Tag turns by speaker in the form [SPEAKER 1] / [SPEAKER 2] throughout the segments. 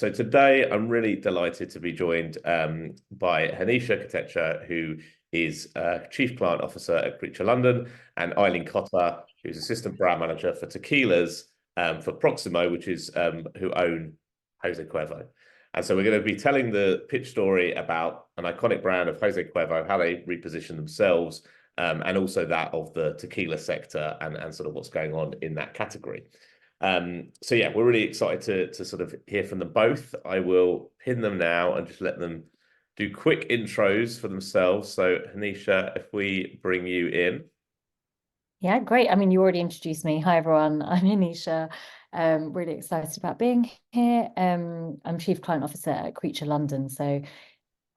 [SPEAKER 1] So today I'm really delighted to be joined by Hanisha Kotecha, who is Chief Client Officer at Creature London, and Aileen Cotter, who's Assistant Brand Manager for Tequilas for Proximo, which is who own Jose Cuervo. And so we're going to be telling the pitch story about an iconic brand of Jose Cuervo, how they reposition themselves, and also that of the tequila sector and sort of what's going on in that category. So yeah, we're really excited to sort of hear from them both. I will pin them now and just let them do quick intros for themselves. So Hanisha, if we bring you in.
[SPEAKER 2] Yeah, great. I mean, you already introduced me. Hi, everyone. I'm Hanisha. Really excited about being here. I'm Chief Client Officer at Creature London. So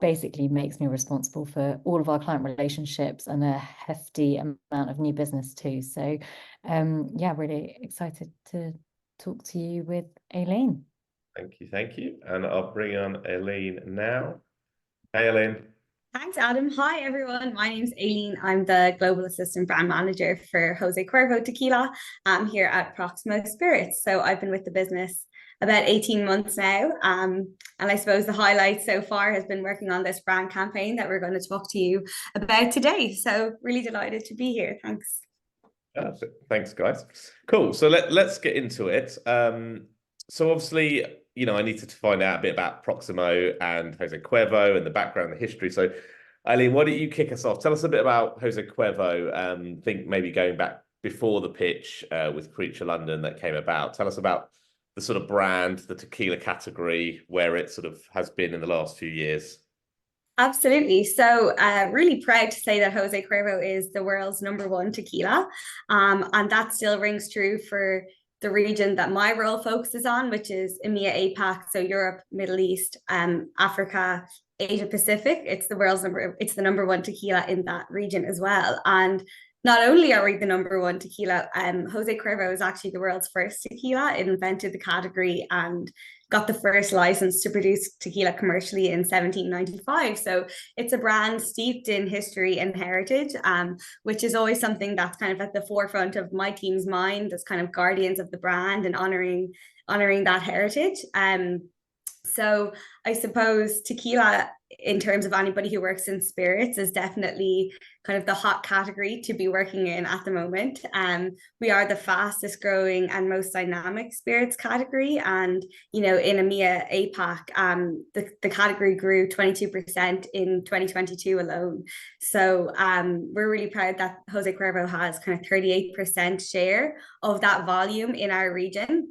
[SPEAKER 2] basically makes me responsible for all of our client relationships and a hefty amount of new business too. So yeah, really excited to talk to you with Aileen.
[SPEAKER 1] Thank you. And I'll bring on Aileen now. Hey, Aileen.
[SPEAKER 3] Thanks, Adam. Hi, everyone. My name's Aileen. I'm the Global Assistant Brand Manager for Jose Cuervo Tequila here at Proximo Spirits. So I've been with the business about 18 months now. And I suppose the highlight so far has been working on this brand campaign that we're going to talk to you about today. So really delighted to be here. Thanks.
[SPEAKER 1] Thanks, guys. Cool. So let's get into it. So obviously, you know, I needed to find out a bit about Proximo and Jose Cuervo and the background, the history. So, Aileen, why don't you kick us off? Tell us a bit about Jose Cuervo. Think maybe going back before the pitch with Creature London that came about. Tell us about the sort of brand, the tequila category, where it sort of has been in the last few years.
[SPEAKER 3] Absolutely. So really proud to say that Jose Cuervo is the world's #1 tequila. And that still rings true for the region that my role focuses on, which is EMEA, APAC, so Europe, Middle East, Africa, Asia Pacific. It's the #1 tequila in that region as well. And not only are we the #1 tequila, Jose Cuervo is actually the world's first tequila. It invented the category and got the first license to produce tequila commercially in 1795. So it's a brand steeped in history and heritage, which is always something that's kind of at the forefront of my team's mind as kind of guardians of the brand and honoring that heritage. So I suppose tequila, in terms of anybody who works in spirits, is definitely kind of the hot category to be working in at the moment. We are the fastest growing and most dynamic spirits category. And, you know, in EMEA, APAC, the category grew 22% in 2022 alone. So we're really proud that Jose Cuervo has kind of 38% share of that volume in our region.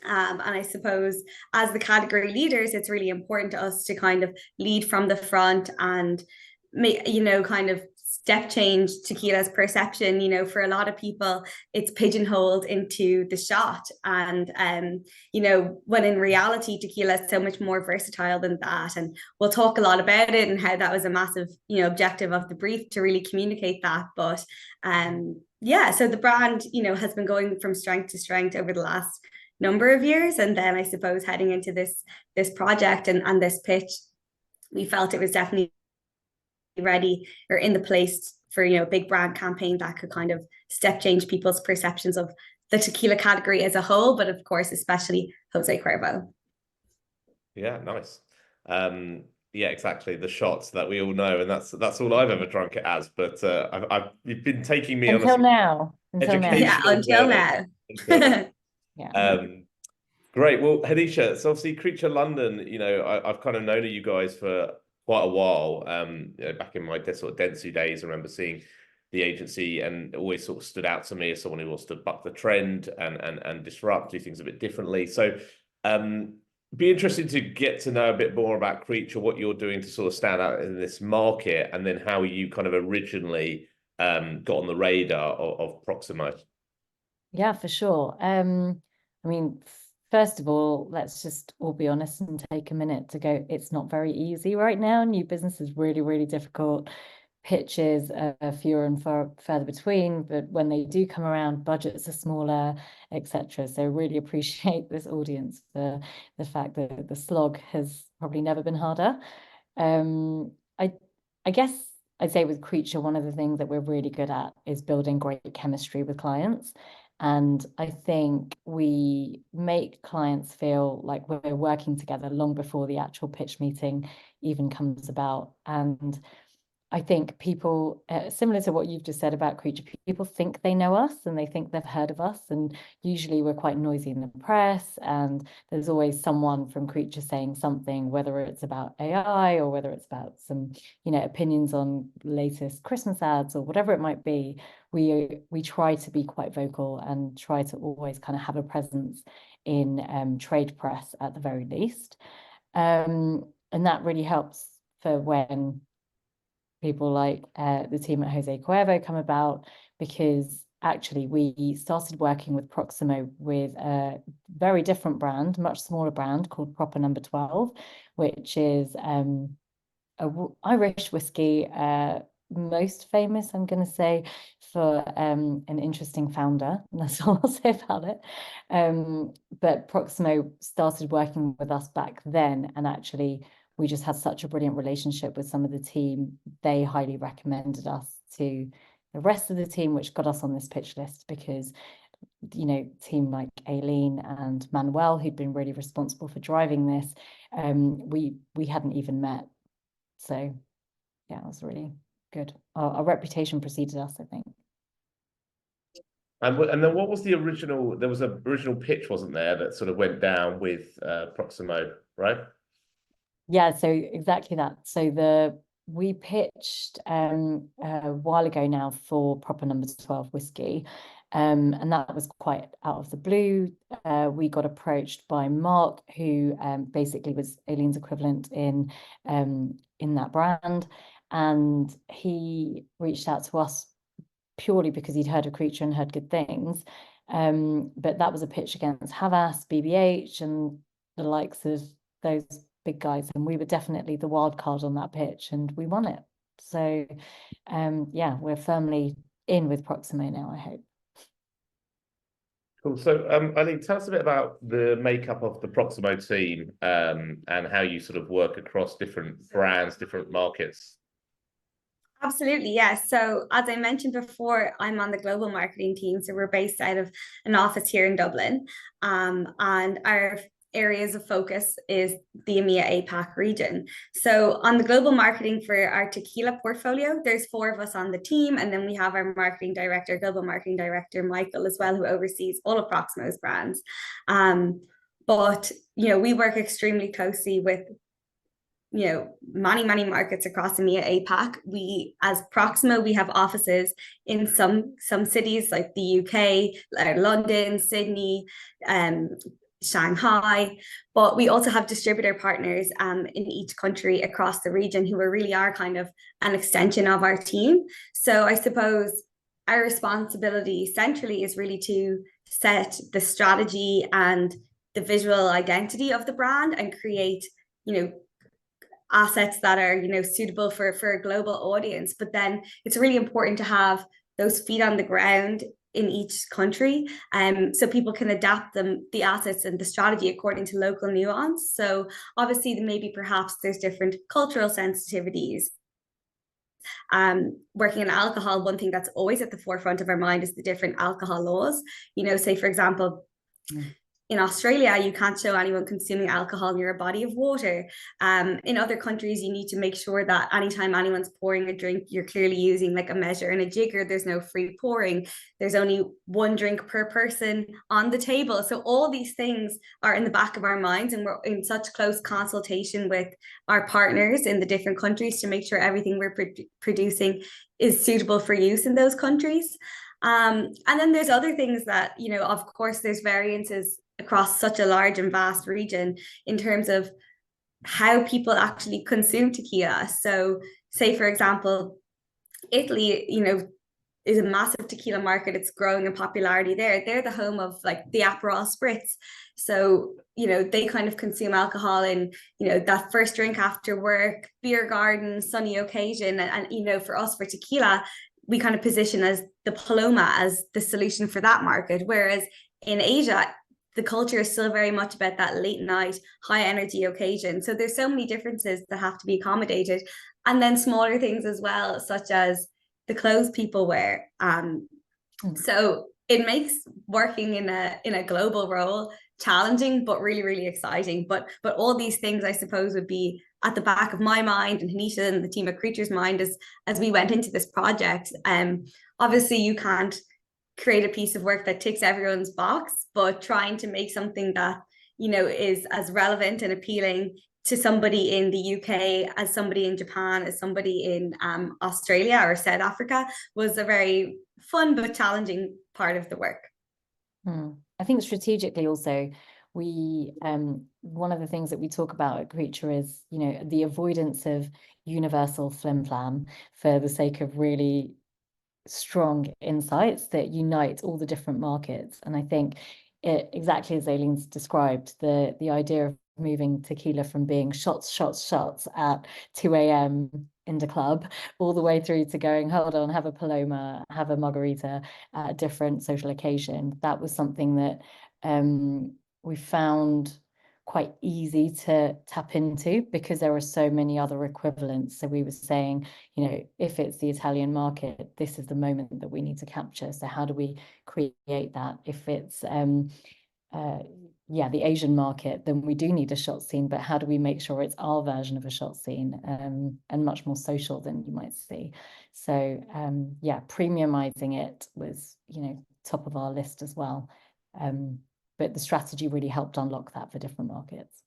[SPEAKER 3] And I suppose as the category leaders, it's really important to us to kind of lead from the front and make, you know, kind of step change tequila's perception. You know, for a lot of people, it's pigeonholed into the shot. And, you know, when in reality, tequila is so much more versatile than that. And we'll talk a lot about it and how that was a massive, you know, objective of the brief to really communicate that. But yeah, so the brand, you know, has been going from strength to strength over the last number of years, and then I suppose heading into this project and this pitch, we felt it was definitely ready or in the place for, you know, a big brand campaign that could kind of step change people's perceptions of the tequila category as a whole, but of course especially Jose Cuervo.
[SPEAKER 1] Yeah, nice. Yeah, exactly, the shots that we all know, and that's all I've ever drunk it as. But you've been taking me
[SPEAKER 2] until
[SPEAKER 1] on
[SPEAKER 2] now.
[SPEAKER 3] Yeah, until now.
[SPEAKER 2] Yeah.
[SPEAKER 1] Great. Well, Hanisha, so obviously Creature London, you know, I've kind of known you guys for quite a while. You know, back in my sort of Dentsu days, I remember seeing the agency and it always sort of stood out to me as someone who wants to buck the trend and disrupt, do things a bit differently. So be interested to get to know a bit more about Creature, what you're doing to sort of stand out in this market, and then how you kind of originally got on the radar of Proximo.
[SPEAKER 2] Yeah, for sure. I mean, first of all, let's just all be honest and take a minute to go. It's not very easy right now. New business is really, really difficult. Pitches are fewer and further between, but when they do come around, budgets are smaller, etc. So really appreciate this audience for the fact that the slog has probably never been harder. I guess I'd say with Creature, one of the things that we're really good at is building great chemistry with clients. And I think we make clients feel like we're working together long before the actual pitch meeting even comes about. And I think people, similar to what you've just said about Creature, people think they know us and they think they've heard of us. And usually we're quite noisy in the press, and there's always someone from Creature saying something, whether it's about AI or whether it's about some, opinions on latest Christmas ads or whatever it might be. We try to be quite vocal and try to always kind of have a presence in trade press at the very least. And that really helps for when people like the team at Jose Cuervo come about, because actually we started working with Proximo with a very different brand, much smaller brand called Proper Number 12, which is a Irish whiskey, most famous, I'm going to say, for an interesting founder. And that's all I'll say about it. But Proximo started working with us back then, and actually we just had such a brilliant relationship with some of the team. They highly recommended us to the rest of the team, which got us on this pitch list, because team like Aileen and Manuel, who'd been really responsible for driving this, we hadn't even met. So yeah, it was really good. Our reputation preceded us, I think.
[SPEAKER 1] And then what was the original? There was an original pitch, wasn't there, that sort of went down with Proximo, right?
[SPEAKER 2] Yeah, so exactly that. So we pitched a while ago now for Proper Number 12 whiskey, and that was quite out of the blue. We got approached by Mark, who basically was Aileen's equivalent in that brand, and he reached out to us purely because he'd heard of Creature and heard good things. But that was a pitch against Havas, BBH, and the likes of those big guys, and we were definitely the wild card on that pitch, and we won it. So yeah, we're firmly in with Proximo now, I hope.
[SPEAKER 1] Cool. So Aileen, tell us a bit about the makeup of the Proximo team, and how you sort of work across different brands, different markets.
[SPEAKER 3] Absolutely, yes. So as I mentioned before, I'm on the global marketing team. So we're based out of an office here in Dublin. And our areas of focus is the EMEA APAC region. So on the global marketing for our tequila portfolio, there's 4 of us on the team. And then we have our marketing director, global marketing director, Michael, as well, who oversees all of Proximo's brands. But, we work extremely closely with many markets across EMEA APAC. We, as Proximo, we have offices in some cities like the UK, London, Sydney, Shanghai, but we also have distributor partners in each country across the region who really are kind of an extension of our team. So I suppose our responsibility centrally is really to set the strategy and the visual identity of the brand and create, assets that are suitable for a global audience. But then it's really important to have those feet on the ground in each country, so people can adapt the assets and the strategy according to local nuance. So obviously maybe perhaps there's different cultural sensitivities. Working in alcohol, one thing that's always at the forefront of our mind is the different alcohol laws. Say for example, in Australia, you can't show anyone consuming alcohol near a body of water. In other countries, you need to make sure that anytime anyone's pouring a drink, you're clearly using like a measure and a jigger. There's no free pouring. There's only 1 drink per person on the table. So all these things are in the back of our minds, and we're in such close consultation with our partners in the different countries to make sure everything we're producing is suitable for use in those countries. And then there's other things that, of course, there's variances across such a large and vast region in terms of how people actually consume tequila. So say, for example, Italy, is a massive tequila market. It's growing in popularity there. They're the home of like the Aperol Spritz. So, they kind of consume alcohol in, that first drink after work, beer garden, sunny occasion. And for us, for tequila, we kind of position as the Paloma as the solution for that market. Whereas in Asia, the culture is still very much about that late night, high energy occasion. So there's so many differences that have to be accommodated. And then smaller things as well, such as the clothes people wear. So it makes working in a global role challenging, but really, really exciting. But all these things, I suppose, would be at the back of my mind and Hanisha and the team at Creature's mind as we went into this project. Obviously, you can't create a piece of work that ticks everyone's box, but trying to make something that, you know, is as relevant and appealing to somebody in the UK as somebody in Japan, as somebody in Australia or South Africa, was a very fun but challenging part of the work.
[SPEAKER 2] I think strategically also, we one of the things that we talk about at Creature is, you know, the avoidance of universal flim-flam for the sake of really strong insights that unite all the different markets. And I think exactly as Aileen's described, the idea of moving tequila from being shots at 2 a.m. in the club, all the way through to going, hold on, have a Paloma, have a margarita at a different social occasion. That was something that we found quite easy to tap into because there are so many other equivalents. So we were saying, you know, if it's the Italian market, this is the moment that we need to capture. So how do we create that? If it's the Asian market, then we do need a shot scene, but how do we make sure it's our version of a shot scene, and much more social than you might see? So premiumizing it was, you know, top of our list as well. But the strategy really helped unlock that for different markets.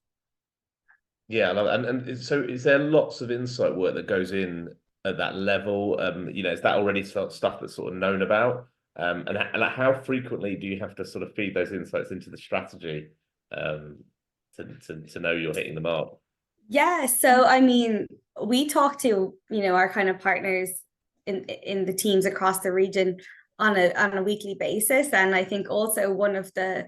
[SPEAKER 1] Yeah, and so is there lots of insight work that goes in at that level? You know, is that already stuff that's sort of known about? And how frequently do you have to sort of feed those insights into the strategy to know you're hitting the mark?
[SPEAKER 3] Yeah, so I mean, we talk to, you know, our kind of partners in the teams across the region on a weekly basis, and I think also one of the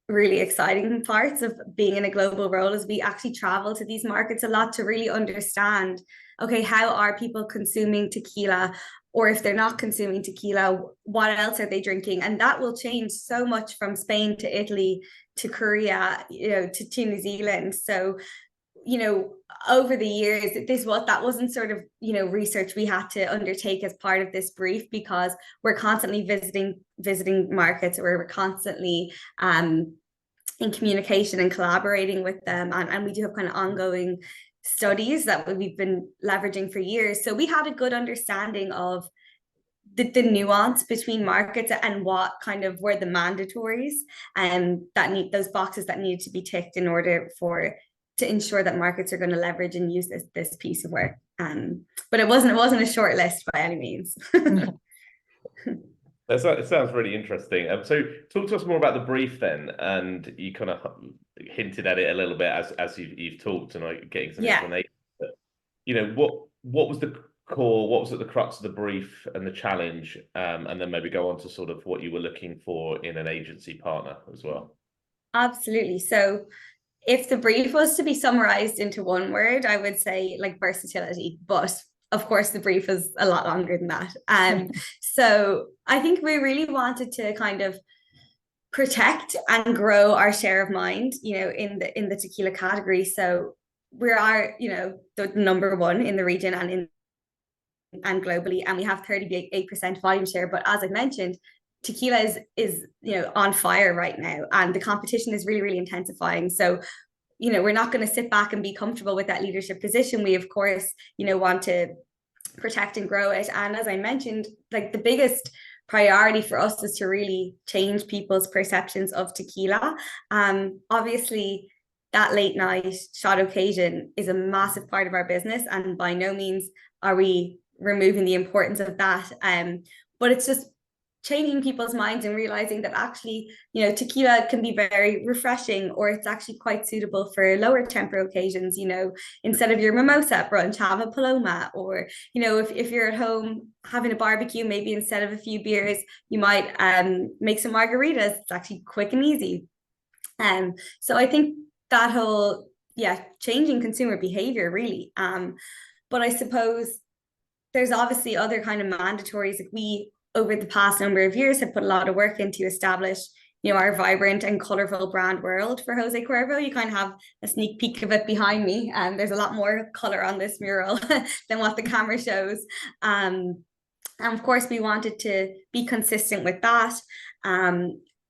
[SPEAKER 3] really exciting parts of being in a global role is we actually travel to these markets a lot to really understand, okay, how are people consuming tequila? Or if they're not consuming tequila, what else are they drinking? And that will change so much from Spain to Italy to Korea, you know, to New Zealand. So, you know, over the years, that wasn't sort of, you know, research we had to undertake as part of this brief, because we're constantly visiting markets, or we're constantly in communication and collaborating with them, and we do have kind of ongoing studies that we've been leveraging for years. So we had a good understanding of the nuance between markets and what kind of were the mandatories and those boxes that needed to be ticked in order to ensure that markets are going to leverage and use this piece of work. But it wasn't a short list by any means.
[SPEAKER 1] It sounds really interesting. So talk to us more about the brief then, and you kind of hinted at it a little bit as you've talked, and I'm getting some explanation. But, you know, what was the core, what was at the crux of the brief and the challenge, and then maybe go on to sort of what you were looking for in an agency partner as well.
[SPEAKER 3] Absolutely. So if the brief was to be summarized into one word, I would say like versatility, but of course the brief is a lot longer than that. So I think we really wanted to kind of protect and grow our share of mind, you know, in the tequila category. So we are, you know, the number one in the region and globally, and we have 38% volume share. But as I mentioned, tequila is you know, on fire right now, and the competition is really, really intensifying. So, you know, we're not going to sit back and be comfortable with that leadership position. We, of course, you know, want to protect and grow it. And as I mentioned, like the biggest priority for us is to really change people's perceptions of tequila. Obviously, that late night shot occasion is a massive part of our business, and by no means are we removing the importance of that. But it's just changing people's minds and realizing that actually, you know, tequila can be very refreshing, or it's actually quite suitable for lower temper occasions. You know, instead of your mimosa at brunch, have a Paloma, or, you know, if you're at home having a barbecue, maybe instead of a few beers, you might make some margaritas. It's actually quick and easy. So I think that whole, changing consumer behavior really. But I suppose there's obviously other kind of mandatories. Like we, over the past number of years, have put a lot of work into establish, you know, our vibrant and colorful brand world for Jose Cuervo. You kind of have a sneak peek of it behind me, and there's a lot more color on this mural than what the camera shows. And of course, we wanted to be consistent with that.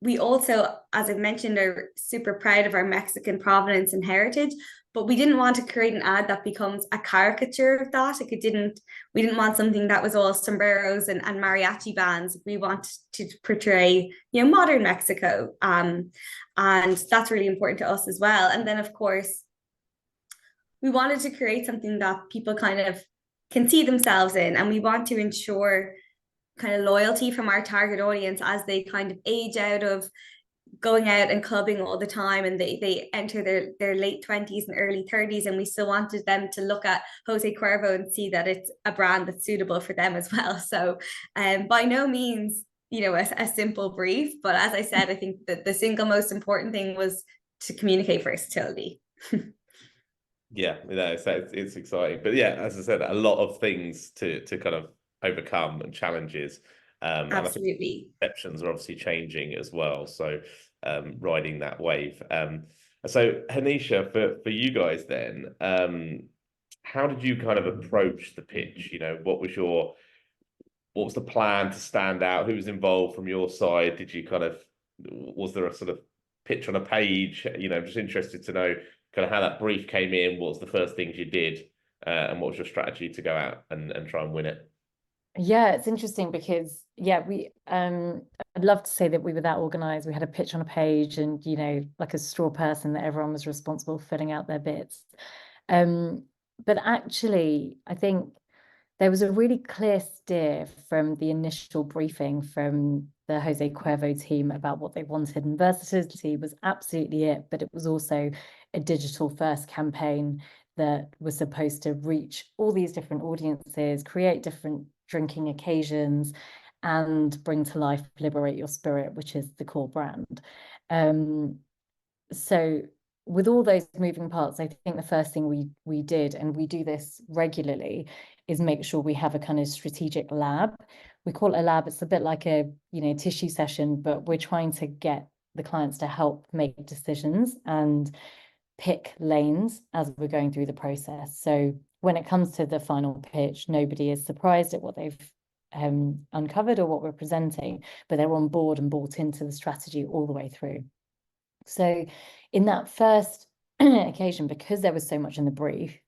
[SPEAKER 3] We also, as I mentioned, are super proud of our Mexican provenance and heritage, but we didn't want to create an ad that becomes a caricature of that. Like we didn't want something that was all sombreros and mariachi bands. We want to portray, modern Mexico. And that's really important to us as well. And then, of course, we wanted to create something that people kind of can see themselves in, and we want to ensure kind of loyalty from our target audience as they kind of age out of going out and clubbing all the time, and they enter their late 20s and early 30s, and we still wanted them to look at Jose Cuervo and see that it's a brand that's suitable for them as well. So by no means a simple brief, but as I said, I think that the single most important thing was to communicate versatility.
[SPEAKER 1] Yeah, it's exciting, but yeah, as I said, a lot of things to kind of overcome and challenges.
[SPEAKER 3] Absolutely.
[SPEAKER 1] And I think perceptions are obviously changing as well. So riding that wave. So Hanisha, for you guys then, how did you kind of approach the pitch? What was the plan to stand out? Who was involved from your side? Was there a sort of pitch on a page? Just interested to know kind of how that brief came in. What was the first things you did, and what was your strategy to go out and try and win it?
[SPEAKER 2] Yeah, it's interesting because we I'd love to say that we were that organized. We had a pitch on a page and like a straw person that everyone was responsible for filling out their bits. But actually I think there was a really clear steer from the initial briefing from the Jose Cuervo team about what they wanted, and versatility was absolutely it, but it was also a digital first campaign that was supposed to reach all these different audiences, create different drinking occasions, and bring to life Liberate Your Spirit, which is the core brand. So with all those moving parts, I think the first thing we did, and we do this regularly, is make sure we have a kind of strategic lab. We call it a lab. It's a bit like a tissue session, but we're trying to get the clients to help make decisions and pick lanes as we're going through the process. So when it comes to the final pitch, nobody is surprised at what they've uncovered or what we're presenting, but they're on board and bought into the strategy all the way through. So in that first occasion, because there was so much in the brief,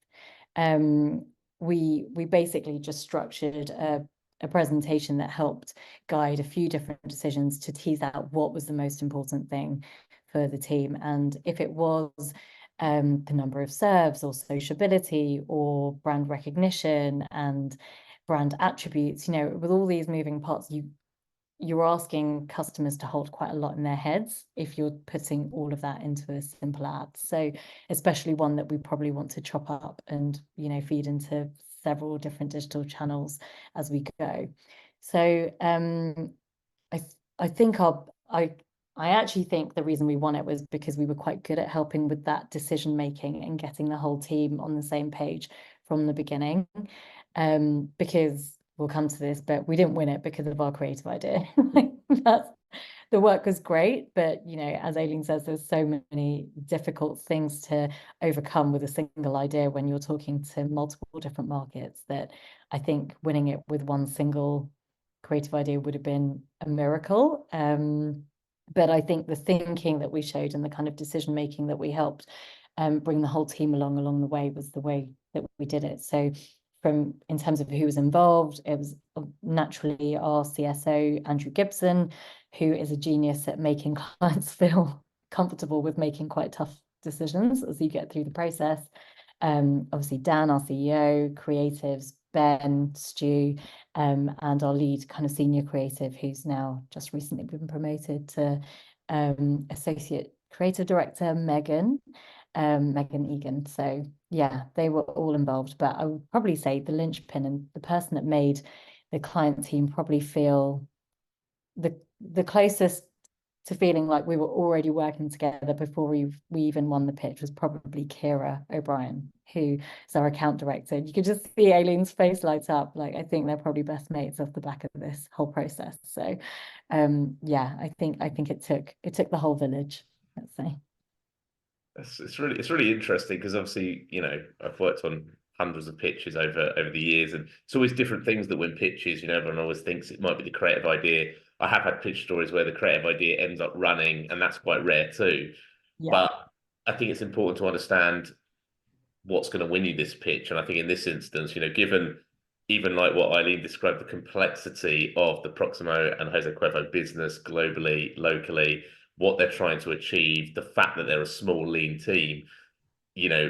[SPEAKER 2] we basically just structured a presentation that helped guide a few different decisions to tease out what was the most important thing for the team. And if it was the number of serves or sociability or brand recognition and brand attributes, with all these moving parts, you're asking customers to hold quite a lot in their heads if you're putting all of that into a simple ad. So especially one that we probably want to chop up and feed into several different digital channels as we go. So I actually think the reason we won it was because we were quite good at helping with that decision making and getting the whole team on the same page from the beginning. Because we'll come to this, but we didn't win it because of our creative idea. The work was great, but as Aileen says, there's so many difficult things to overcome with a single idea when you're talking to multiple different markets, that I think winning it with one single creative idea would have been a miracle. But I think the thinking that we showed and the kind of decision making that we helped bring the whole team along the way was the way that we did it. So in terms of who was involved, it was naturally our CSO, Andrew Gibson, who is a genius at making clients feel comfortable with making quite tough decisions as you get through the process. Obviously, Dan, our CEO, creatives, Ben, Stu, and our lead kind of senior creative, who's now just recently been promoted to associate creative director, Megan Egan. So yeah, they were all involved, but I would probably say the linchpin and the person that made the client team probably feel the closest to feeling like we were already working together before we even won the pitch was probably Kira O'Brien, who is our account director. You could just see Aileen's face light up. Like, I think they're probably best mates off the back of this whole process. So yeah, I think it took the whole village, let's say.
[SPEAKER 1] It's really interesting because obviously, I've worked on hundreds of pitches over the years, and it's always different things that win pitches. Everyone always thinks it might be the creative idea. I have had pitch stories where the creative idea ends up running, and that's quite rare too.
[SPEAKER 2] Yeah.
[SPEAKER 1] But I think it's important to understand what's going to win you this pitch. And I think in this instance, given even like what Aileen described, the complexity of the Proximo and Jose Cuervo business globally, locally, what they're trying to achieve, the fact that they're a small, lean team,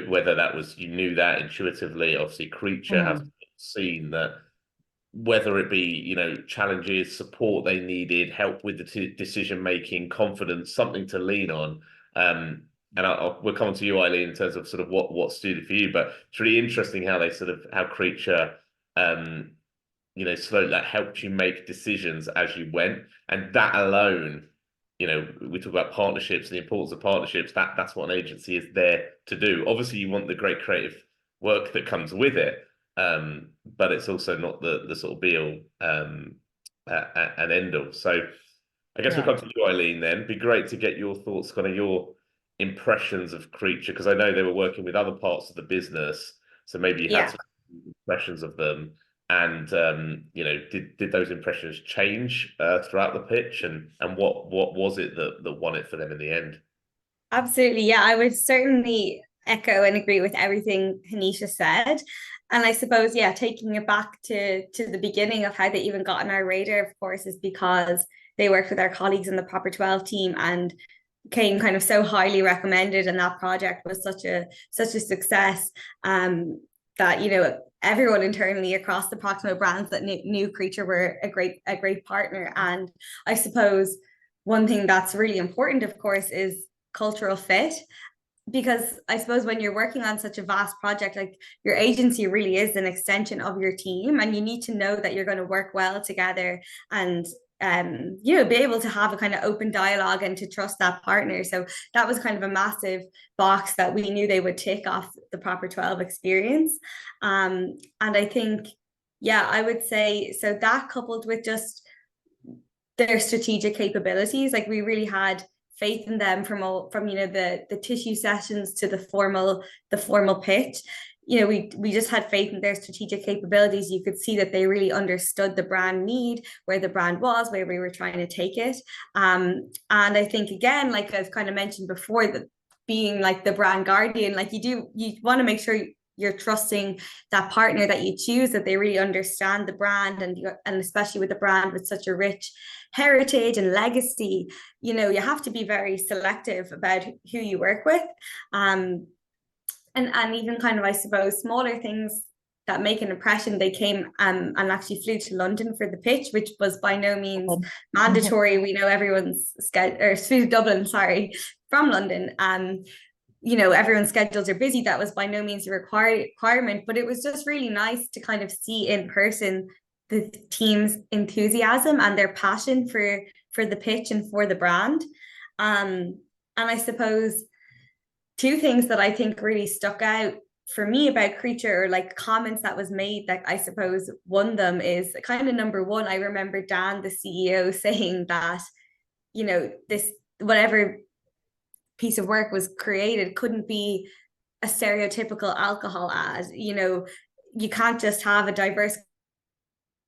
[SPEAKER 1] whether that was, you knew that intuitively, obviously Creature has seen that, whether it be, challenges, support they needed, help with the decision-making, confidence, something to lean on. And we'll come to you, Aileen, in terms of sort of what stood for you, but it's really interesting how Creature, slowly that helped you make decisions as you went. And that alone, we talk about partnerships and the importance of partnerships. That's what an agency is there to do. Obviously, you want the great creative work that comes with it, but it's also not the sort of be all and end all. So I guess we'll come to you, Aileen, then. It'd be great to get your thoughts, kind of your impressions of Creature, because I know they were working with other parts of the business, so maybe you had some impressions of them. And did those impressions change throughout the pitch, and what was it that won it for them in the end?
[SPEAKER 3] Absolutely, yeah, I would certainly echo and agree with everything Hanisha said. And I suppose, taking it back to the beginning of how they even got on our radar, of course, is because they worked with our colleagues in the Proper 12 team and came kind of so highly recommended, and that project was such a success that everyone internally across the Proximo brands that knew Creature were a great partner. And I suppose one thing that's really important, of course, is cultural fit, because I suppose when you're working on such a vast project, like, your agency really is an extension of your team, and you need to know that you're going to work well together and be able to have a kind of open dialogue and to trust that partner. So that was kind of a massive box that we knew they would tick off the Proper 12 experience. And I think, I would say, so that coupled with just their strategic capabilities, like, we really had faith in them from the tissue sessions to the formal pitch. We just had faith in their strategic capabilities. You could see that they really understood the brand need, where the brand was, where we were trying to take it. And I think, again, like I've kind of mentioned before, that being like the brand guardian, like, you want to make sure you're trusting that partner that you choose, that they really understand the brand, and especially with a brand with such a rich heritage and legacy, you have to be very selective about who you work with. And even kind of, I suppose, smaller things that make an impression. They came and actually flew to London for the pitch, which was by no means mandatory. We know everyone's flew to Dublin, from London. Everyone's schedules are busy. That was by no means a requirement, but it was just really nice to kind of see in person the team's enthusiasm and their passion for the pitch and for the brand. And I suppose two things that I think really stuck out for me about Creature, or like comments that was made that I suppose won them, is kind of number one. I remember Dan, the CEO, saying that, this, whatever piece of work was created, couldn't be a stereotypical alcohol ad. You can't just have a diverse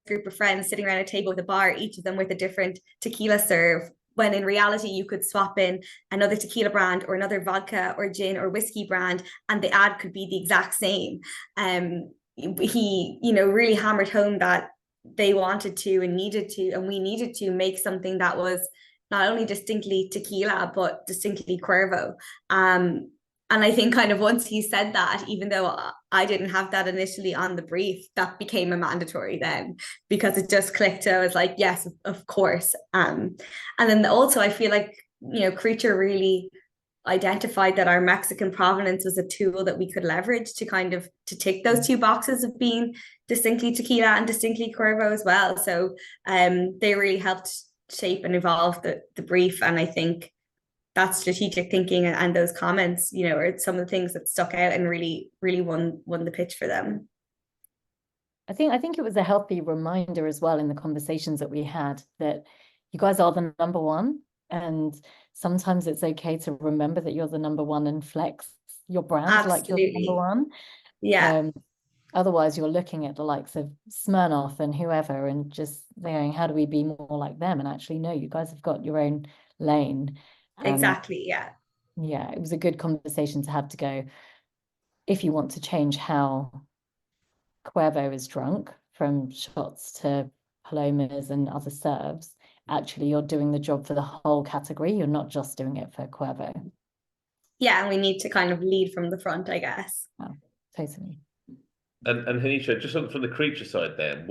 [SPEAKER 3] group of friends sitting around a table with a bar, each of them with a different tequila serve, when in reality you could swap in another tequila brand or another vodka or gin or whiskey brand, and the ad could be the exact same. He really hammered home that they wanted to and needed to, and we needed to make something that was not only distinctly tequila but distinctly Cuervo. And I think kind of once he said that, even though I didn't have that initially on the brief, that became a mandatory then, because it just clicked. I was like, yes, of course. And then also I feel like, Creature really identified that our Mexican provenance was a tool that we could leverage to tick those two boxes of being distinctly tequila and distinctly Cuervo as well. So they really helped shape and evolve the brief. And I think that strategic thinking and those comments, are some of the things that stuck out and really, really won the pitch for them.
[SPEAKER 2] I think it was a healthy reminder as well in the conversations that we had, that you guys are the number one, and sometimes it's okay to remember that you're the number one and flex your brand. Absolutely. Like you're the number one.
[SPEAKER 3] Yeah.
[SPEAKER 2] Otherwise, you're looking at the likes of Smirnoff and whoever and just going, how do we be more like them? And actually, no, you guys have got your own lane.
[SPEAKER 3] Exactly, yeah.
[SPEAKER 2] Yeah, it was a good conversation to have to go, if you want to change how Cuervo is drunk from shots to palomas and other serves, actually you're doing the job for the whole category. You're not just doing it for Cuervo.
[SPEAKER 3] Yeah, and we need to kind of lead from the front, I guess.
[SPEAKER 2] Oh, totally.
[SPEAKER 1] And Hanisha, just from the creature side, then,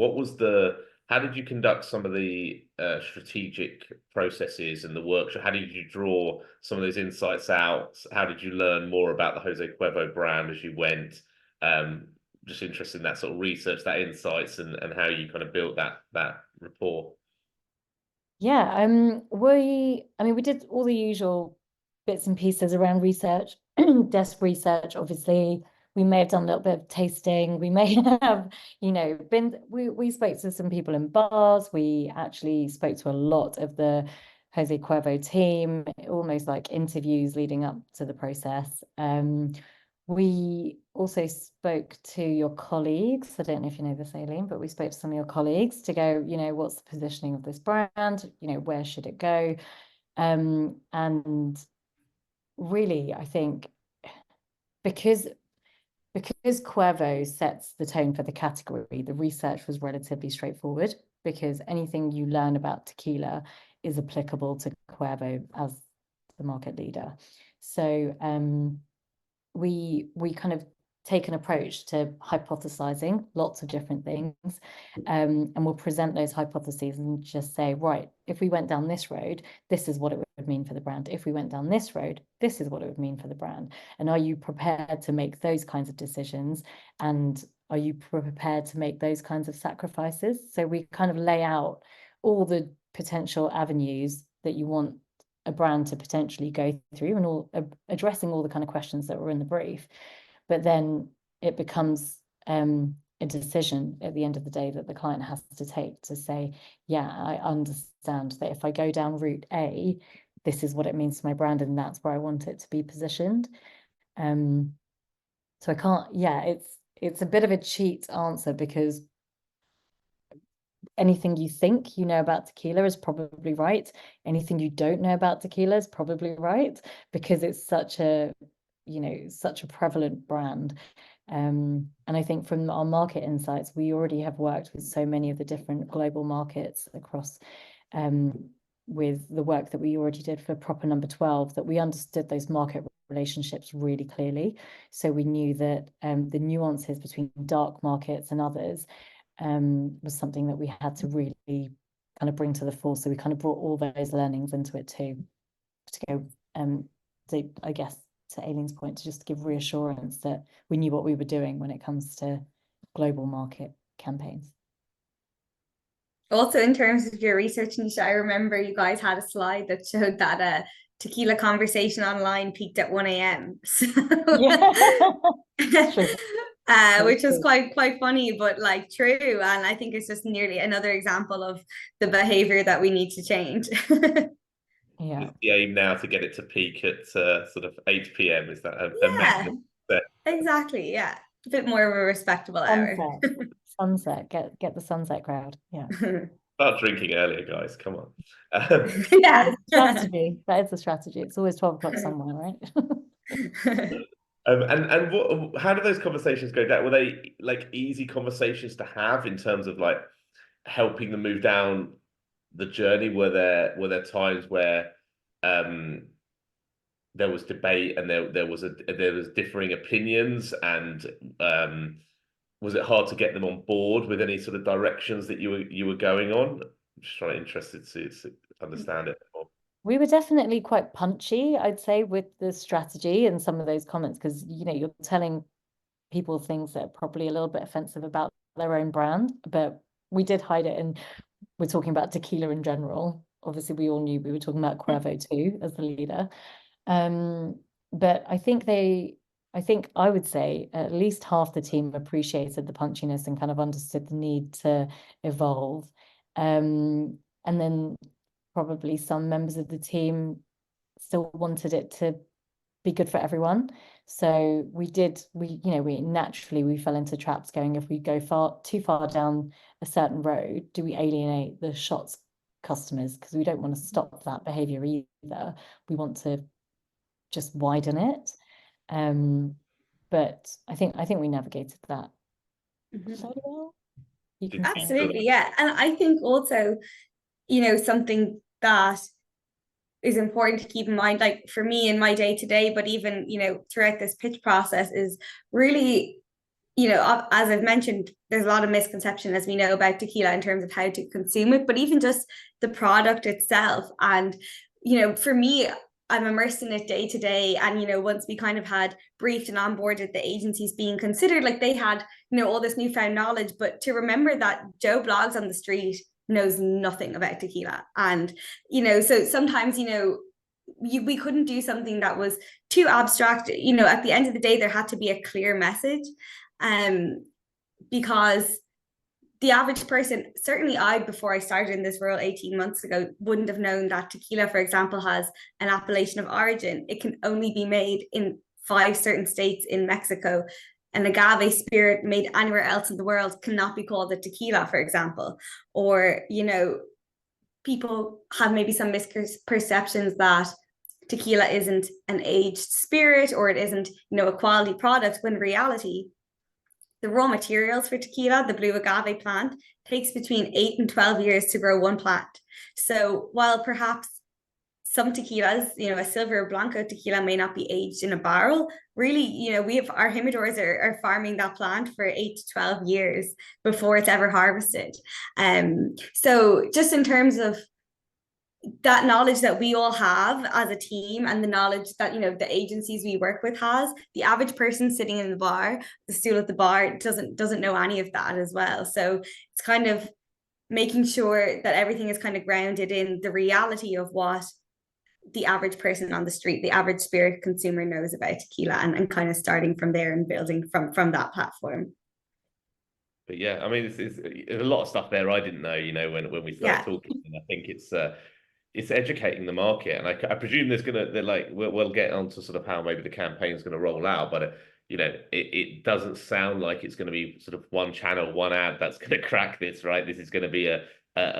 [SPEAKER 1] how did you conduct some of the strategic processes and the workshop? How did you draw some of those insights out? How did you learn more about the Jose Cuervo brand as you went? Just interested in that sort of research, that insights, and how you kind of built that rapport.
[SPEAKER 2] Yeah, we did all the usual bits and pieces around research, desk research, obviously. We may have done a little bit of tasting. We may have, we spoke to some people in bars. We actually spoke to a lot of the Jose Cuervo team, almost like interviews leading up to the process. We also spoke to your colleagues. I don't know if you know this, Aileen, but we spoke to some of your colleagues to go, what's the positioning of this brand? Where should it go? And really, I think because Cuervo sets the tone for the category, the research was relatively straightforward because anything you learn about tequila is applicable to Cuervo as the market leader. So we kind of take an approach to hypothesizing lots of different things, and we'll present those hypotheses and just say, right, if we went down this road, this is what it would mean for the brand. If we went down this road, this is what it would mean for the brand. And are you prepared to make those kinds of decisions? And are you prepared to make those kinds of sacrifices? So we kind of lay out all the potential avenues that you want a brand to potentially go through, and all addressing all the kind of questions that were in the brief. But then it becomes a decision at the end of the day that the client has to take to say, yeah, I understand that if I go down route A, this is what it means to my brand, and that's where I want it to be positioned. So I can't, it's a bit of a cheat answer because anything you think you know about tequila is probably right. Anything you don't know about tequila is probably right, because it's such a prevalent brand. And I think from our market insights, we already have worked with so many of the different global markets across, with the work that we already did for Proper Number 12, that we understood those market relationships really clearly. So we knew that the nuances between dark markets and others was something that we had to really kind of bring to the fore. So we kind of brought all those learnings into it too, to go, I guess, to Aileen's point, to just give reassurance that we knew what we were doing when it comes to global market campaigns.
[SPEAKER 3] Also, in terms of your research, Nisha, I remember you guys had a slide that showed that a tequila conversation online peaked at 1 a.m. So which was quite funny, but like true. And I think it's just nearly another example of the behavior that we need to change.
[SPEAKER 2] Yeah.
[SPEAKER 1] The aim now to get it to peak at sort of 8 p.m. Is that
[SPEAKER 3] exactly? Yeah, a bit more of a respectable hour.
[SPEAKER 2] Sunset. Get the sunset crowd. Yeah.
[SPEAKER 1] Start drinking earlier, guys. Come on.
[SPEAKER 2] Yeah, strategy. That is the strategy. It's always 12 o'clock somewhere, right?
[SPEAKER 1] And how do those conversations go down? Were they like easy conversations to have in terms of like helping them move down the journey? Were there times where there was debate and there was differing opinions, and was it hard to get them on board with any sort of directions that you were going on? I'm just interested to understand it more.
[SPEAKER 2] We were definitely quite punchy, I'd say, with the strategy and some of those comments, because you're telling people things that are probably a little bit offensive about their own brand, but we did hide it, and we're talking about tequila in general. Obviously, we all knew we were talking about Cuervo too as the leader. But I think I would say at least half the team appreciated the punchiness and kind of understood the need to evolve. And then probably some members of the team still wanted it to be good for everyone. So we naturally we fell into traps going, if we go too far down a certain road, do we alienate the shots customers? Because we don't want to stop that behavior either. We want to just widen it. But I think we navigated that fairly well. You can
[SPEAKER 3] Absolutely, yeah. And I think also, something that is important to keep in mind, like for me in my day-to-day, but even, throughout this pitch process, is really, as I've mentioned, there's a lot of misconception, as we know, about tequila in terms of how to consume it, but even just the product itself. And, for me, I'm immersed in it day to day. And, once we kind of had briefed and onboarded the agencies being considered, like they had, all this newfound knowledge, but to remember that Joe blogs on the street knows nothing about tequila. And, so sometimes, we couldn't do something that was too abstract. At the end of the day, there had to be a clear message. Because the average person, certainly before I started in this role 18 months ago, wouldn't have known that tequila, for example, has an appellation of origin. It can only be made in 5 certain states in Mexico. An agave spirit made anywhere else in the world cannot be called a tequila, for example. Or, people have maybe some misperceptions that tequila isn't an aged spirit, or it isn't, a quality product, when in reality, the raw materials for tequila, the blue agave plant, takes between 8 and 12 years to grow one plant. So while perhaps some tequilas, a silver blanco tequila may not be aged in a barrel, really, we have our humidors are farming that plant for 8 to 12 years before it's ever harvested. So just in terms of that knowledge that we all have as a team, and the knowledge that the agencies we work with has, the average person sitting in the bar, the stool at the bar, doesn't know any of that as well. So it's kind of making sure that everything is kind of grounded in the reality of what the average person on the street, the average spirit consumer, knows about tequila, and kind of starting from there and building from that platform.
[SPEAKER 1] But yeah, I mean, it's a lot of stuff there I didn't know, when we started talking, and I think it's educating the market. And I presume we'll get onto sort of how maybe the campaign's going to roll out, but it doesn't sound like it's going to be sort of one channel, one ad that's going to crack this, right? This is going to be a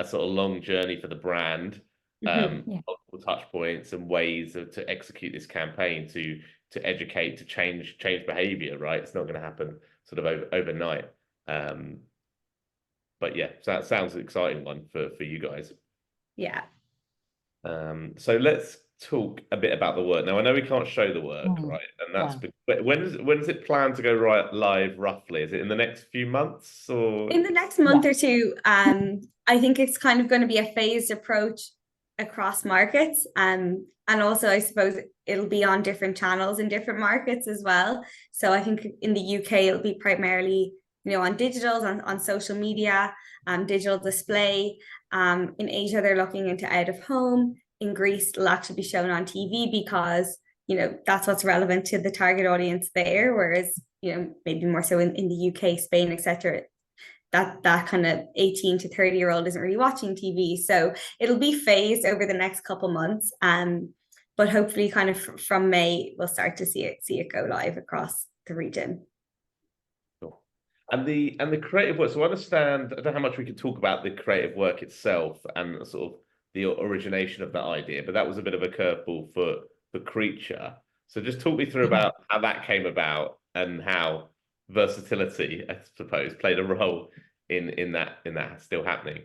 [SPEAKER 1] sort of long journey for the brand, multiple touch points and ways to execute this campaign, to educate, to change behavior, right? It's not going to happen sort of overnight. But yeah, so that sounds an exciting one for you guys.
[SPEAKER 3] Yeah.
[SPEAKER 1] So let's talk a bit about the work. Now, I know we can't show the work, right? And that's when is it planned to go live roughly? Is it in the next few months, or
[SPEAKER 3] in the next month or two? I think it's kind of going to be a phased approach across markets, and also I suppose it'll be on different channels in different markets as well. So I think in the UK it'll be primarily on digitals, on social media, digital display. In Asia, they're looking into out of home. In Greece, it'll actually be shown on TV because, that's what's relevant to the target audience there. Whereas, maybe more so in the UK, Spain, etc., that kind of 18 to 30-year-old isn't really watching TV. So it'll be phased over the next couple months. But hopefully kind of from May, we'll start to see it go live across the region.
[SPEAKER 1] And the creative work. So I understand, I don't know how much we could talk about the creative work itself and sort of the origination of that idea, but that was a bit of a curveball for Creature. So just talk me through about how that came about, and how versatility, I suppose, played a role in that still happening.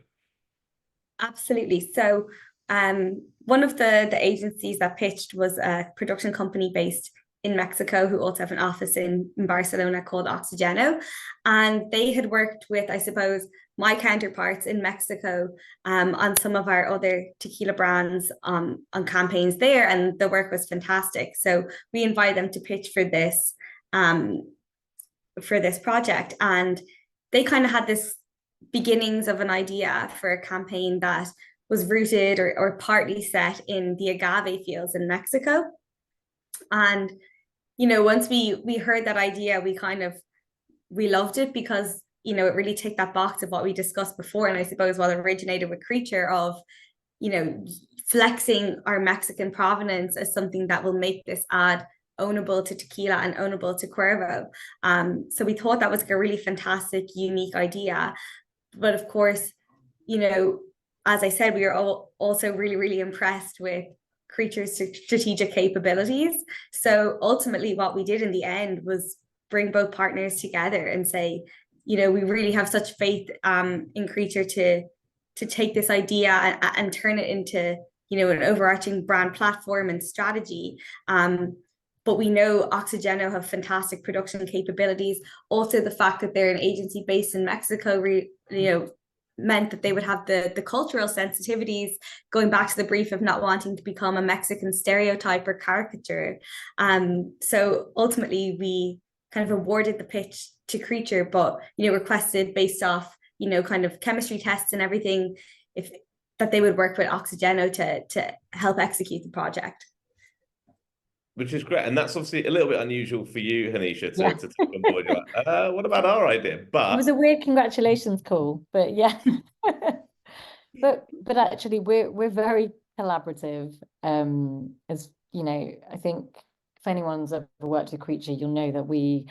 [SPEAKER 3] Absolutely. So one of the agencies that pitched was a production company based in Mexico, who also have an office in Barcelona, called Oxigeno. And they had worked with, I suppose, my counterparts in Mexico on some of our other tequila brands on campaigns there, and the work was fantastic. So we invited them to pitch for this project, and they kind of had this beginnings of an idea for a campaign that was rooted or partly set in the agave fields in Mexico. And once we heard that idea, we loved it, because it really ticked that box of what we discussed before. And I suppose what originated with Creature of flexing our Mexican provenance as something that will make this ad ownable to Tequila and ownable to Cuervo. So we thought that was like a really fantastic, unique idea. But of course, you know, as I said, we are all also really, really impressed with Creature's strategic capabilities. So ultimately, what we did in the end was bring both partners together and say, you know, we really have such faith in Creature to take this idea and turn it into, you know, an overarching brand platform and strategy. But we know Oxygeno have fantastic production capabilities. Also, the fact that they're an agency based in Mexico, you know, meant that they would have the cultural sensitivities, going back to the brief of not wanting to become a Mexican stereotype or caricature. So ultimately, we kind of awarded the pitch to Creature, but, you know, requested based off, you know, kind of chemistry tests and everything, if that they would work with Oxygeno to help execute the project.
[SPEAKER 1] Which is great. And that's obviously a little bit unusual for you, Hanisha, to take on board. You're like, what about our idea? But
[SPEAKER 2] it was a weird congratulations call, but yeah. but actually we're very collaborative. As you know, I think if anyone's ever worked with Creature, you'll know that we're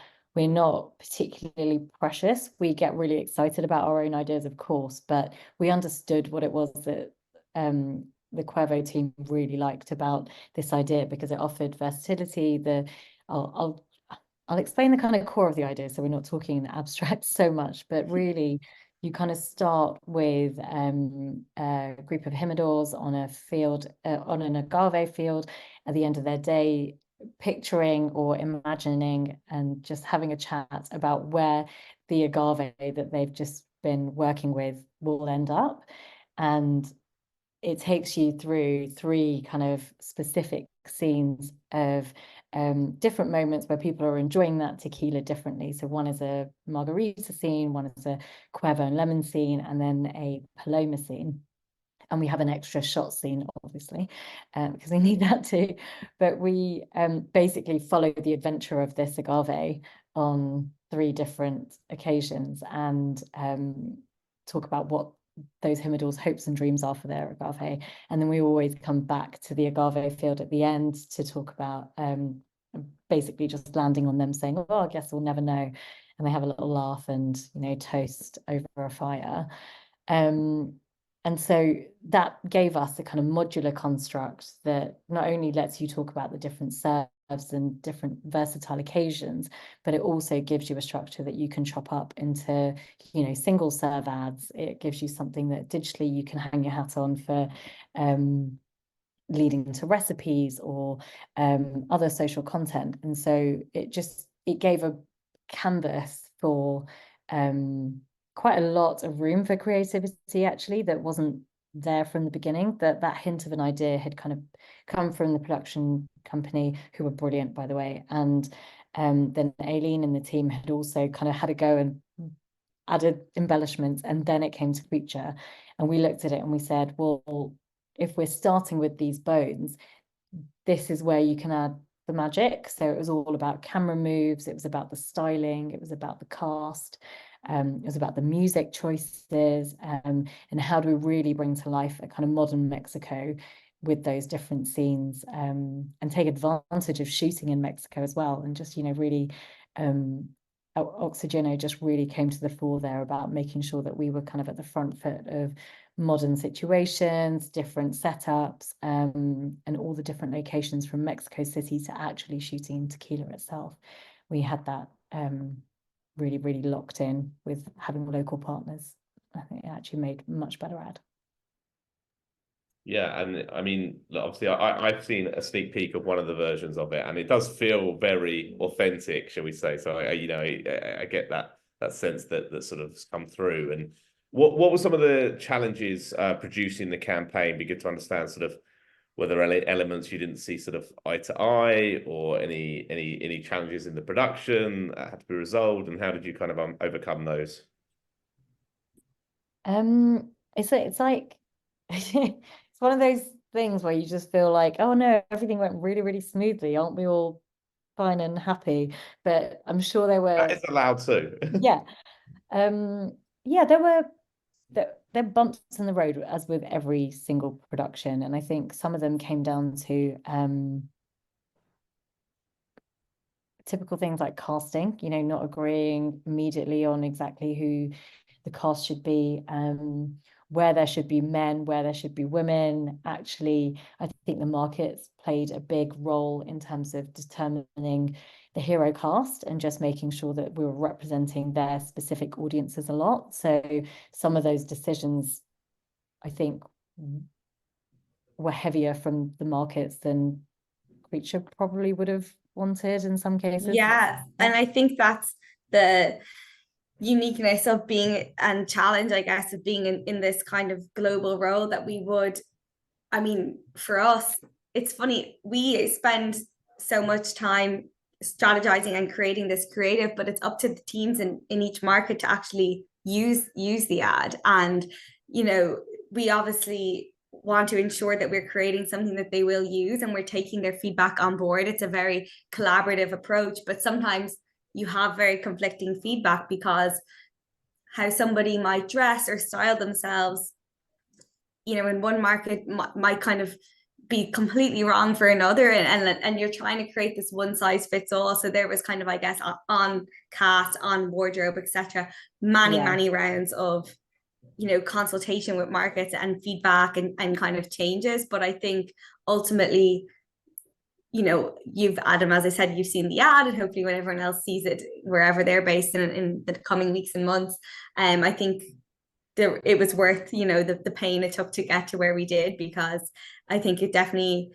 [SPEAKER 2] not particularly precious. We get really excited about our own ideas, of course, but we understood what it was that the Cuervo team really liked about this idea, because it offered versatility. I'll explain the kind of core of the idea, so we're not talking in abstract so much, but really you kind of start with a group of humidors on a field, on an agave field at the end of their day, picturing or imagining and just having a chat about where the agave that they've just been working with will end up. And it takes you through 3 kind of specific scenes of different moments where people are enjoying that tequila differently. So one is a margarita scene, one is a Cuervo and lemon scene, and then a Paloma scene. And we have an extra shot scene, obviously, because we need that too. But we basically follow the adventure of this agave on 3 different occasions and talk about what those humidors' hopes and dreams are for their agave. And then we always come back to the agave field at the end to talk about basically just landing on them saying, oh, I guess we'll never know. And they have a little laugh and, you know, toast over a fire. And so that gave us a kind of modular construct that not only lets you talk about the different serves and different versatile occasions, but it also gives you a structure that you can chop up into, you know, single serve ads. It gives you something that digitally you can hang your hat on for leading to recipes or other social content. And so it gave a canvas for quite a lot of room for creativity, actually, that wasn't there from the beginning. That hint of an idea had kind of come from the production company, who were brilliant, by the way. And then Aileen and the team had also kind of had a go and added embellishments, and then it came to Creature. And we looked at it and we said, well, if we're starting with these bones, this is where you can add the magic. So it was all about camera moves, it was about the styling, it was about the cast, it was about the music choices, and how do we really bring to life a kind of modern Mexico with those different scenes, and take advantage of shooting in Mexico as well. And just, you know, really Oxygeno just really came to the fore there about making sure that we were kind of at the front foot of modern situations, different setups, and all the different locations from Mexico City to actually shooting in Tequila itself. We had that really, really locked in with having local partners. I think it actually made a much better ad.
[SPEAKER 1] Yeah, and I mean, obviously, I've seen a sneak peek of one of the versions of it, and it does feel very authentic, shall we say? So, I get that sense that sort of come through. And what were some of the challenges producing the campaign? Be good to understand sort of whether elements you didn't see sort of eye to eye, or any challenges in the production that had to be resolved, and how did you kind of overcome those?
[SPEAKER 2] It's like it's one of those things where you just feel like, oh no, everything went really, really smoothly. Aren't we all fine and happy? But I'm sure there were.
[SPEAKER 1] That is allowed too.
[SPEAKER 2] Yeah. Yeah, there were bumps in the road, as with every single production. And I think some of them came down to typical things like casting, you know, not agreeing immediately on exactly who the cast should be, where there should be men, where there should be women. Actually, I think the markets played a big role in terms of determining the hero cast and just making sure that we were representing their specific audiences a lot. So some of those decisions, I think, were heavier from the markets than Creature probably would have wanted in some cases.
[SPEAKER 3] Yeah, and I think that's the uniqueness of being and challenge, I guess, of being in this kind of global role that we would, I mean, for us, it's funny, we spend so much time strategizing and creating this creative, but it's up to the teams in each market to actually use the ad. And, you know, we obviously want to ensure that we're creating something that they will use and we're taking their feedback on board. It's a very collaborative approach, but sometimes you have very conflicting feedback because how somebody might dress or style themselves, you know, in one market might kind of be completely wrong for another, and you're trying to create this one size fits all. So there was kind of, I guess, on cast, on wardrobe, etc., many rounds of, you know, consultation with markets and feedback and kind of changes. But I think ultimately, you know, you've, Adam, as I said, you've seen the ad, and hopefully when everyone else sees it wherever they're based in the coming weeks and months, I think it was worth, you know, the pain it took to get to where we did, because I think it definitely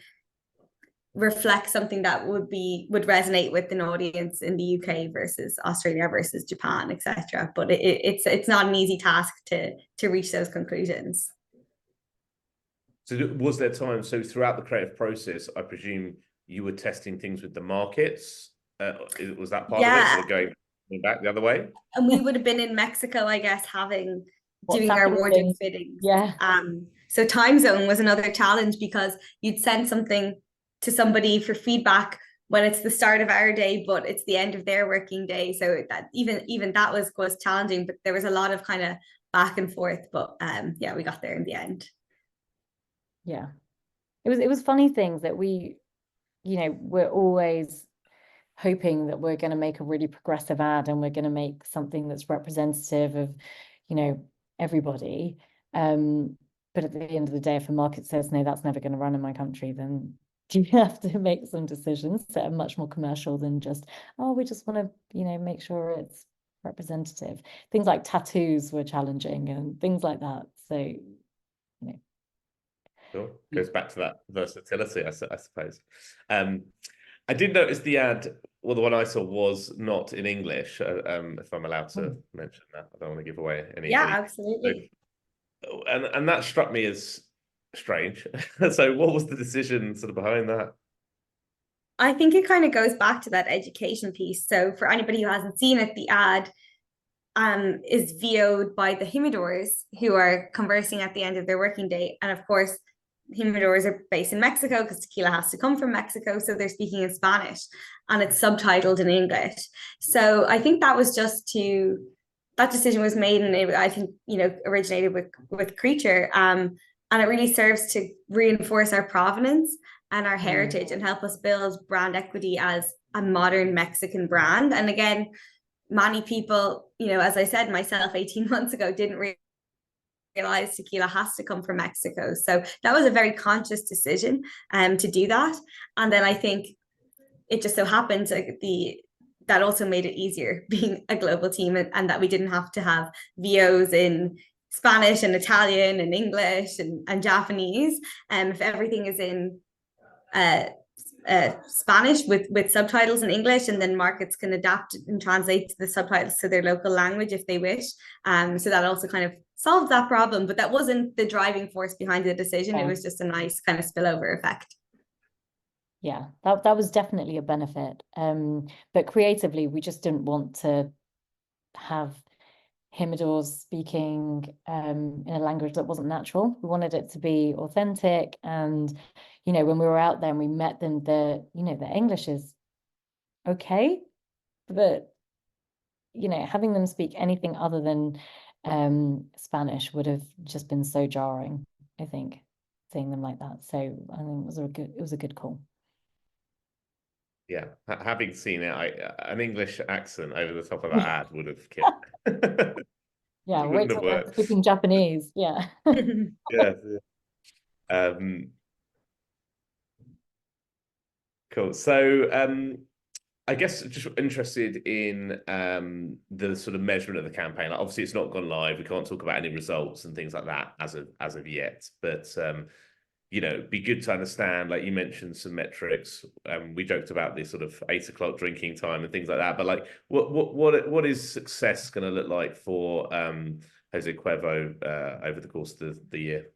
[SPEAKER 3] reflects something that would resonate with an audience in the UK versus Australia versus Japan, etc. But it's not an easy task to reach those conclusions.
[SPEAKER 1] So was there time, so throughout the creative process, I presume you were testing things with the markets? Was that part of it? So going back the other way?
[SPEAKER 3] And we would have been in Mexico, I guess, doing our wardrobe fittings.
[SPEAKER 2] Yeah.
[SPEAKER 3] So time zone was another challenge, because you'd send something to somebody for feedback when it's the start of our day, but it's the end of their working day. So that even that was challenging, but there was a lot of kind of back and forth. But yeah, we got there in the end.
[SPEAKER 2] Yeah. It was funny things that we, you know, we're always hoping that we're going to make a really progressive ad and we're going to make something that's representative of, you know, everybody. But at the end of the day, if a market says, no, that's never going to run in my country, then you have to make some decisions that are much more commercial than just, oh, we just want to, you know, make sure it's representative. Things like tattoos were challenging and things like that. So, you know.
[SPEAKER 1] Sure. Goes back to that versatility, I suppose. I did notice the ad, well, the one I saw was not in English, if I'm allowed to mention that. I don't want to give away any.
[SPEAKER 3] Yeah, absolutely.
[SPEAKER 1] And that struck me as strange. So what was the decision sort of behind that?
[SPEAKER 3] I think it kind of goes back to that education piece. So for anybody who hasn't seen it, the ad is VO'd by the Humidors, who are conversing at the end of their working day. And of course, Humidors are based in Mexico because tequila has to come from Mexico. So they're speaking in Spanish and it's subtitled in English. So I think that was that decision was made, and I think, you know, originated with Creature. And it really serves to reinforce our provenance and our heritage and help us build brand equity as a modern Mexican brand. And again, many people, you know, as I said, myself 18 months ago, didn't realize tequila has to come from Mexico. So that was a very conscious decision to do that. And then I think it just so happened that also made it easier being a global team, and that we didn't have to have VOs in Spanish and Italian and English and Japanese. If everything is in Spanish with subtitles in English, and then markets can adapt and translate the subtitles to their local language if they wish. So that also kind of solves that problem, but that wasn't the driving force behind the decision. It was just a nice kind of spillover effect.
[SPEAKER 2] Yeah, that was definitely a benefit. But creatively, we just didn't want to have Humidors speaking in a language that wasn't natural. We wanted it to be authentic. And, you know, when we were out there and we met them, their English is okay, but, you know, having them speak anything other than Spanish would have just been so jarring, I think, seeing them like that. So I think it was a good call.
[SPEAKER 1] Yeah, having seen it, an English accent over the top of that ad would have killed.
[SPEAKER 2] Yeah,
[SPEAKER 1] It
[SPEAKER 2] wait
[SPEAKER 1] wouldn't have
[SPEAKER 2] till they're
[SPEAKER 1] worked.
[SPEAKER 2] speaking Japanese. Yeah.
[SPEAKER 1] Yeah. Cool. So, I guess just interested in the sort of measurement of the campaign. Like, obviously, it's not gone live. We can't talk about any results and things like that as of yet. But you know, be good to understand. Like you mentioned, some metrics. We joked about the sort of 8 o'clock drinking time and things like that. But like, what is success going to look like for Jose Cuervo over the course of the year?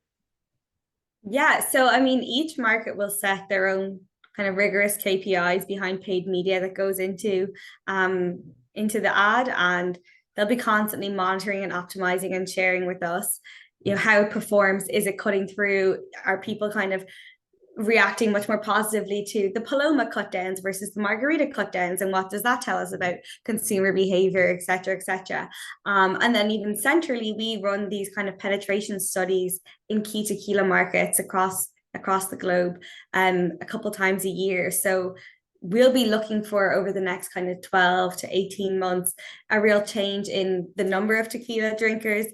[SPEAKER 3] Yeah, so I mean, each market will set their own kind of rigorous KPIs behind paid media that goes into the ad, and they'll be constantly monitoring and optimizing and sharing with us, you know, how it performs. Is it cutting through? Are people kind of reacting much more positively to the Paloma cut downs versus the margarita cut downs, and what does that tell us about consumer behavior, et cetera, et cetera. And then even centrally, we run these kind of penetration studies in key tequila markets across the globe a couple times a year. So we'll be looking for, over the next kind of 12 to 18 months, a real change in the number of tequila drinkers,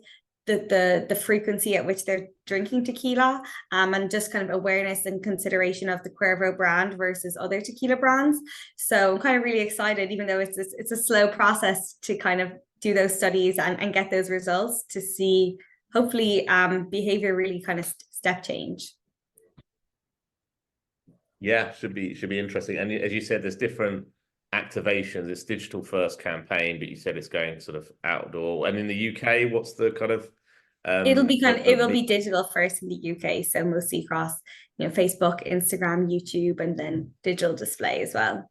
[SPEAKER 3] the frequency at which they're drinking tequila, and just kind of awareness and consideration of the Cuervo brand versus other tequila brands. So I'm kind of really excited, even though it's a slow process to kind of do those studies and get those results, to see hopefully behavior really kind of step change.
[SPEAKER 1] Yeah, should be interesting. And as you said, there's different activations. It's digital first campaign, but you said it's going sort of outdoor. And in the UK, what's the kind of
[SPEAKER 3] It'll be it will be digital first in the UK, so mostly across, you know, Facebook, Instagram, YouTube, and then digital display as well.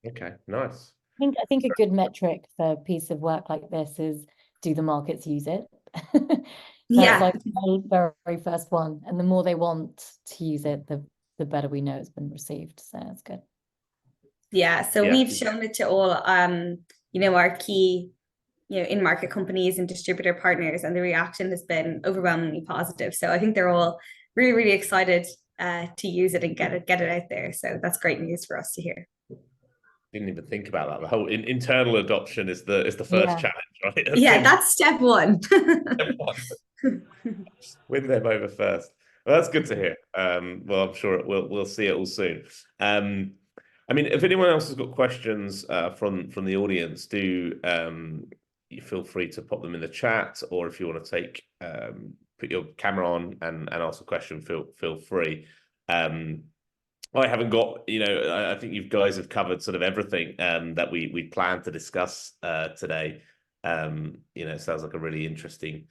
[SPEAKER 1] Okay, nice.
[SPEAKER 2] I think a good metric for a piece of work like this is, do the markets use it? That's like the very, very first one. And the more they want to use it, the better we know it's been received. So that's good.
[SPEAKER 3] Yeah. So we've shown it to all you know, our key, you know, in-market companies and distributor partners, and the reaction has been overwhelmingly positive. So I think they're all really, really excited to use it and get it out there. So that's great news for us to hear.
[SPEAKER 1] Didn't even think about that. The whole internal adoption is the first challenge, right?
[SPEAKER 3] That's step one.
[SPEAKER 1] Win them over first. Well, that's good to hear. Well, I'm sure we'll see it all soon. I mean, if anyone else has got questions from the audience, do you feel free to pop them in the chat, or if you want to take put your camera on and ask a question, feel free. I haven't got, you know, I think you guys have covered sort of everything that we planned to discuss today. You know, it sounds like a really interesting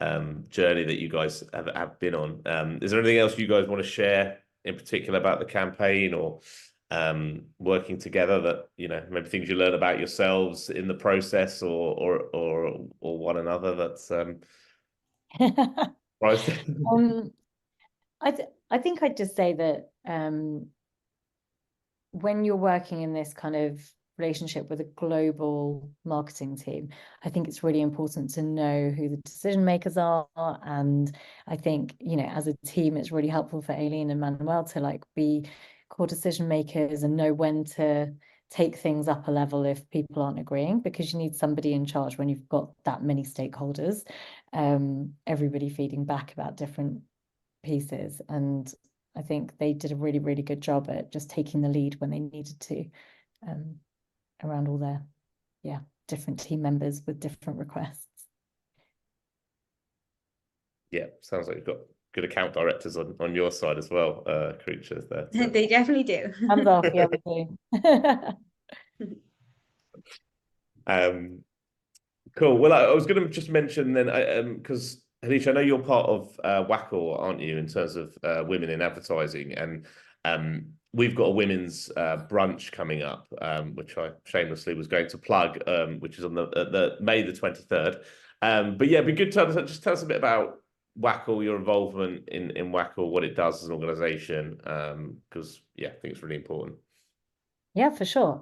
[SPEAKER 1] journey that you guys have been on. Is there anything else you guys want to share in particular about the campaign, or working together, that, you know, maybe things you learn about yourselves in the process, or one another that's
[SPEAKER 2] I think I'd just say that when you're working in this kind of relationship with a global marketing team, I think it's really important to know who the decision makers are. And I think, you know, as a team, it's really helpful for Aileen and Manuel to like be core decision makers and know when to take things up a level if people aren't agreeing, because you need somebody in charge when you've got that many stakeholders, everybody feeding back about different pieces. And I think they did a really, really good job at just taking the lead when they needed to, around all their different team members with different requests.
[SPEAKER 1] Yeah, sounds like you've got good account directors on your side as well, creatures there. So.
[SPEAKER 3] They definitely do.
[SPEAKER 2] Hands off, yeah, we
[SPEAKER 1] do. Cool. Well, I was going to just mention then, because Hanisha, I know you're part of WACL, aren't you, in terms of women in advertising, and we've got a women's brunch coming up, which I shamelessly was going to plug, which is on the May the 23rd. But yeah, it'd be good to just tell us a bit about WACL, your involvement in WACL, what it does as an organization, because I think it's really important.
[SPEAKER 2] Yeah, for sure.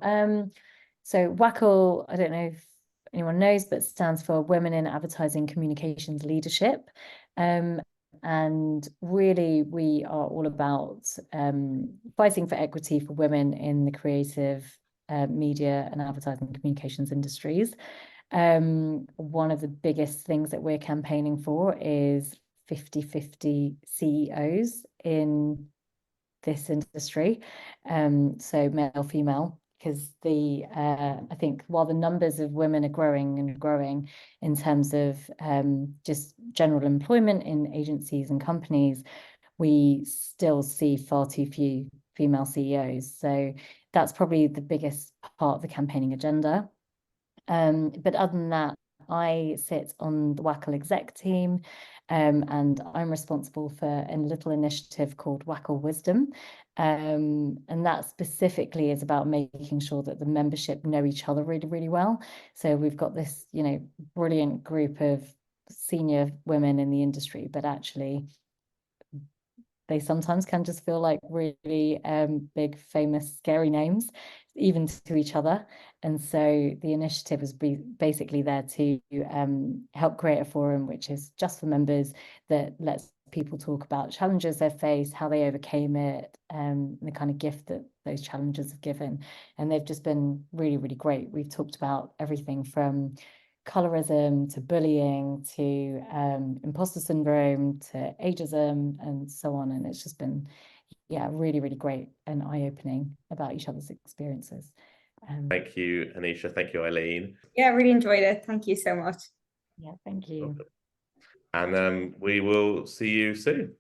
[SPEAKER 2] So WACL, I don't know if anyone knows, but stands for Women in Advertising Communications Leadership. And and really we are all about fighting for equity for women in the creative media and advertising communications industries. One of the biggest things that we're campaigning for is 50-50 CEOs in this industry, so male, female, because I think while the numbers of women are growing and growing in terms of just general employment in agencies and companies, we still see far too few female CEOs. So that's probably the biggest part of the campaigning agenda. But other than that, I sit on the WACL exec team, and I'm responsible for a little initiative called WACL Wisdom. And that specifically is about making sure that the membership know each other really, really well. So we've got this, brilliant group of senior women in the industry, but actually they sometimes can just feel like really big, famous, scary names, even to each other. And so the initiative is basically there to help create a forum which is just for members, that lets people talk about challenges they face, how they overcame it, the kind of gift that those challenges have given. And they've just been really, really great. We've talked about everything from colorism to bullying to imposter syndrome to ageism and so on, and it's just been really, really great and eye-opening about each other's experiences.
[SPEAKER 1] Thank you, Hanisha. Thank you, Aileen.
[SPEAKER 3] Yeah, really enjoyed it. Thank you so much.
[SPEAKER 2] Yeah, thank you.
[SPEAKER 1] And we will see you soon.